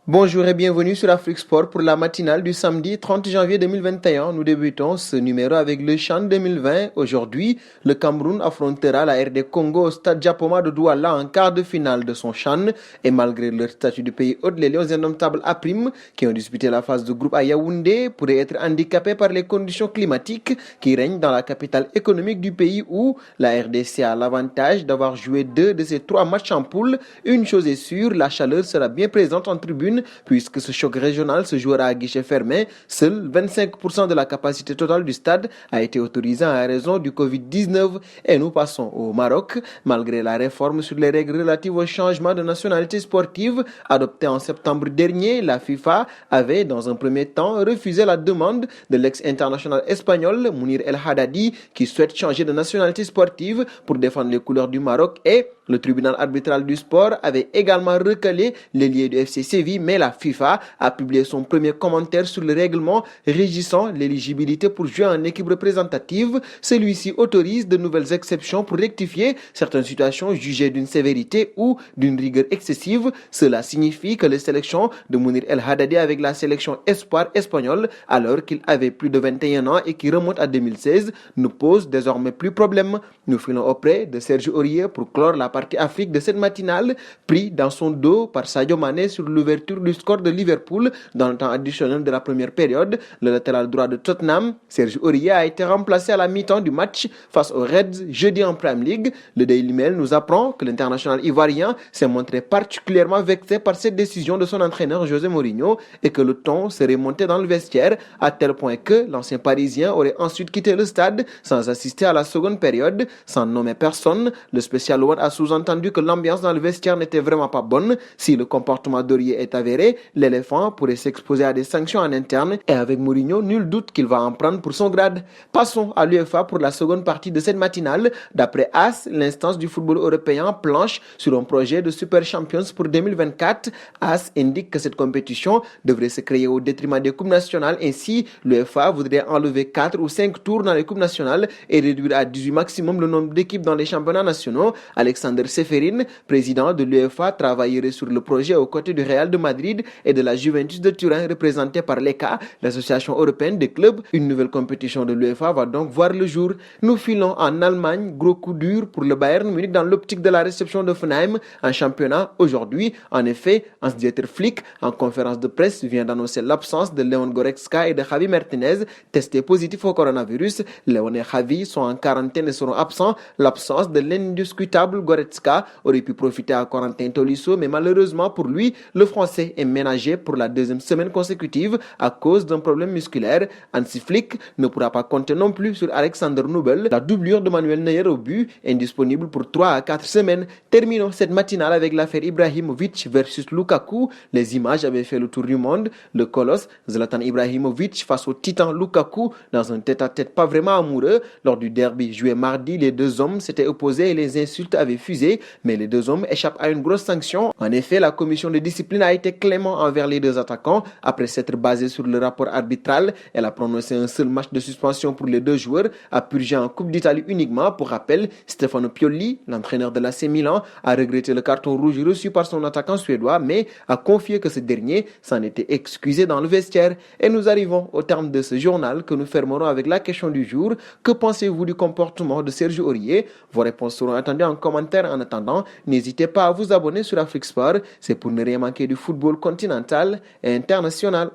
Bonjour et bienvenue sur Afrique Sport pour la matinale du samedi 30 janvier 2021. Nous débutons ce numéro avec le CHAN 2020. Aujourd'hui, le Cameroun affrontera la RD Congo au stade Japoma de Douala en quart de finale de son CHAN. Et malgré leur statut de pays hôte, les Lions indomptables A', qui ont disputé la phase de groupe à Yaoundé, pourraient être handicapés par les conditions climatiques qui règnent dans la capitale économique du pays où la RDC a l'avantage d'avoir joué 2 de ses 3 matchs en poule. Une chose est sûre, la chaleur sera bien présente en tribune puisque ce choc régional se jouera à guichet fermé. Seuls 25% de la capacité totale du stade a été autorisée à raison du Covid-19. Et nous passons au Maroc. Malgré la réforme sur les règles relatives au changement de nationalité sportive adoptée en septembre dernier, la FIFA avait dans un premier temps refusé la demande de l'ex-international espagnol Mounir El Haddadi qui souhaite changer de nationalité sportive pour défendre les couleurs du Maroc, et le tribunal arbitral du sport avait également recalé l'ailier du FC Séville, mais la FIFA a publié son premier commentaire sur le règlement régissant l'éligibilité pour jouer en équipe représentative. Celui-ci autorise de nouvelles exceptions pour rectifier certaines situations jugées d'une sévérité ou d'une rigueur excessive. Cela signifie que les sélections de Mounir El Haddadi avec la sélection espoir espagnole, alors qu'il avait plus de 21 ans et qui remonte à 2016, ne posent désormais plus problème. Nous filons auprès de Serge Aurier pour clore la partie Afrique de cette matinale, pris dans son dos par Sadio Mané sur l'ouverture du score de Liverpool dans le temps additionnel de la première période. Le latéral droit de Tottenham, Serge Aurier, a été remplacé à la mi-temps du match face aux Reds jeudi en Premier League. Le Daily Mail nous apprend que l'international ivoirien s'est montré particulièrement vexé par cette décision de son entraîneur José Mourinho et que le ton serait monté dans le vestiaire à tel point que l'ancien parisien aurait ensuite quitté le stade sans assister à la seconde période. Sans nommer personne, le spécial One a sous-entendu que l'ambiance dans le vestiaire n'était vraiment pas bonne. Si le comportement d'Aurier est avéré, l'éléphant pourrait s'exposer à des sanctions en interne et avec Mourinho, nul doute qu'il va en prendre pour son grade. Passons à l'UEFA pour la seconde partie de cette matinale. D'après AS, l'instance du football européen planche sur un projet de Super Champions pour 2024. AS indique que cette compétition devrait se créer au détriment des coupes nationales. Ainsi, l'UEFA voudrait enlever 4 ou 5 tours dans les coupes nationales et réduire à 18 maximum le nombre d'équipes dans les championnats nationaux. Alexander Seferin, président de l'UEFA, travaillerait sur le projet aux côtés du Real de Madrid et de la Juventus de Turin, représentée par l'ECA, l'association européenne des clubs. Une nouvelle compétition de l'UEFA va donc voir le jour. Nous filons en Allemagne, gros coup dur pour le Bayern Munich dans l'optique de la réception de Hoffenheim en championnat aujourd'hui. En effet, Hans-Dieter Flick, en conférence de presse, vient d'annoncer l'absence de Leon Goretzka et de Javi Martinez, testés positifs au coronavirus. Leon et Javi sont en quarantaine et seront absents. L'absence de l'indiscutable Goretzka aurait pu profiter à Corentin Tolisso, mais malheureusement pour lui, le Français est ménagé pour la deuxième semaine consécutive à cause d'un problème musculaire. Hansi Flick ne pourra pas compter non plus sur Alexander Nubel, la doublure de Manuel Neuer au but, indisponible pour 3 à 4 semaines. Terminons cette matinale avec l'affaire Ibrahimovic versus Lukaku. Les images avaient fait le tour du monde. Le colosse Zlatan Ibrahimovic face au titan Lukaku dans un tête-à-tête pas vraiment amoureux. Lors du derby joué mardi, les deux hommes s'étaient opposés et les insultes avaient fusé, mais les deux hommes échappent à une grosse sanction. En effet, la commission de discipline a été clément envers les deux attaquants. Après s'être basée sur le rapport arbitral, elle a prononcé un seul match de suspension pour les deux joueurs, à purger en Coupe d'Italie uniquement. Pour rappel, Stefano Pioli, l'entraîneur de l'AC Milan, a regretté le carton rouge reçu par son attaquant suédois, mais a confié que ce dernier s'en était excusé dans le vestiaire. Et nous arrivons au terme de ce journal que nous fermerons avec la question du jour. Que pensez-vous du comportement de Serge Aurier? Vos réponses seront attendues en commentaire. En attendant, n'hésitez pas à vous abonner sur Afrique Sport. C'est pour ne rien manquer du football continental et international.